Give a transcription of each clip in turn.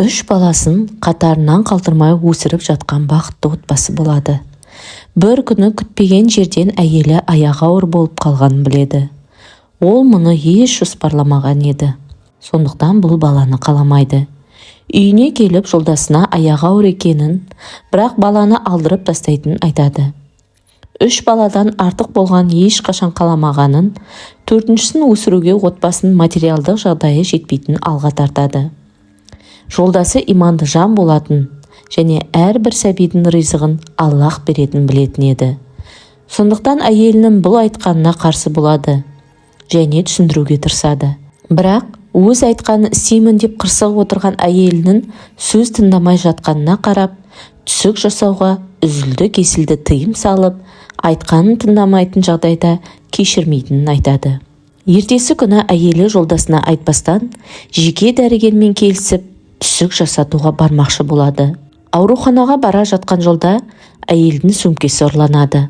3 баласын қатарынан қалдырмай өсіріп жатқан бақытты отбасы болады. Бір күні күтпеген жерден әйелі аяғы ауыр болып қалғанын біледі. Ол мұны еш жоспарламаған еді. Сондықтан бұл баланы қаламайды. Үйіне келіп жолдасына аяғы ауыр екенін, бірақ баланы алдырып тастайтынын айтады. 3 баладан артық болған ешқашан қаламағанын, 4-шісін өсіруге отбасының материалдық жағдайы жетпейтінін алға тартады. Жолдасы иманды жан болатын және әрбір сәбидің ризығын Аллах беретін білетін еді. Сондықтан әйелінің бұл айтқанына қарсы болады және түсіндіруге тырысады. Бірақ өз айтқанын істеймін деп қырсығып отырған әйелінің сөз тыңдамай жатқанына қарап, түсік жасауға үзілді-кесілді тыйым салып, айтқанын тыңдамайтын жағдайда кешірмейтінін айтады. Ертесі күні әйелі жолдасына айтпастан, жеке дәрігермен келісіп, түсік жасатуға бармақшы болады. Ауруханаға бара жатқан жолда әйелдің сөмкесі ұрланады.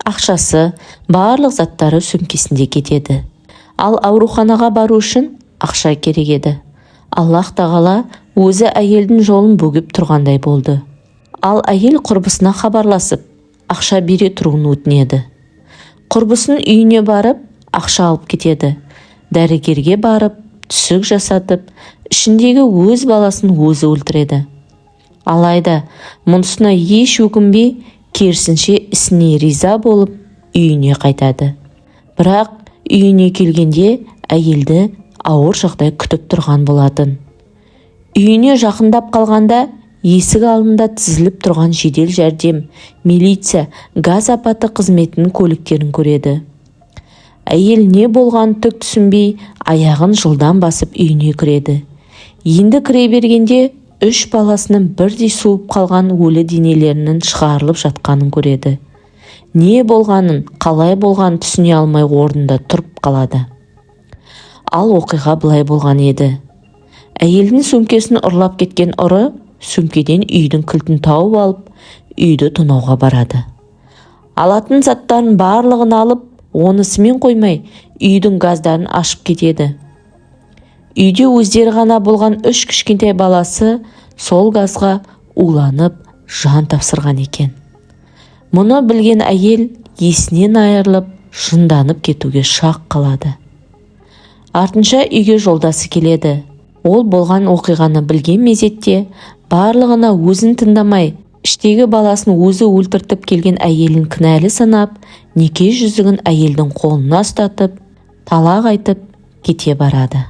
Ақшасы, барлық заттары сөмкесінде кетеді. Ал ауруханаға бару үшін ақша керек еді. Аллах тағала өзі әйелдің жолын бөгіп тұрғандай болды. Ал әйел құрбысына хабарласып, ақша бере тұруын өтінеді. Құрбысының үйіне барып, ақша алып кетеді. Дәрігерге барып, түсік жасатып, ішіндегі өз баласын өзі өлтіреді. Алайда мұнысына еш өкінбей, керісінше ісіне риза болып, үйіне қайтады. Бірақ үйіне келгенде әйелді ауыр жағдай күтіп тұрған болатын. Үйіне жақындап қалғанда, есік алдында тізіліп тұрған жедел жәрдем, милиция, газ апаты қызметінің көліктерін көреді. Әйел не болған түк түсінбей, аяғын жылдан басып үйіне кіреді. Енді кіре бергенде 3 баласының бірдей суып қалған өлі денелерінің шығарылып жатқанын көреді. Не болғанын, қалай болғанын түсіне алмай орнында тұрып қалады. Ал оқиға былай болған еді. Әйелдің сөмкесін ұрлап кеткен ұры сөмкеден үйдің кілтін тауып алып, үйді тонауға барады. Алатын заттарын барлығын алып, онысымен қоймай, үйдің газдарын ашып кетеді. Үйде өздері ғана болған 3 кішкентай баласы сол газға уланып, жан тапсырған екен. Мұны білген әйел есінен айырылып, жынданып кетуге шақ қалады. Артынша үйге жолдасы келеді. Ол болған оқиғаны білген мезетте барлығына өзін тыңдамай, іштегі баласын өзі өлтіртіп келген әйелін кінәлі санап, неке жүзігін әйелдің қолына ұстатып, талақ айтып кете барады.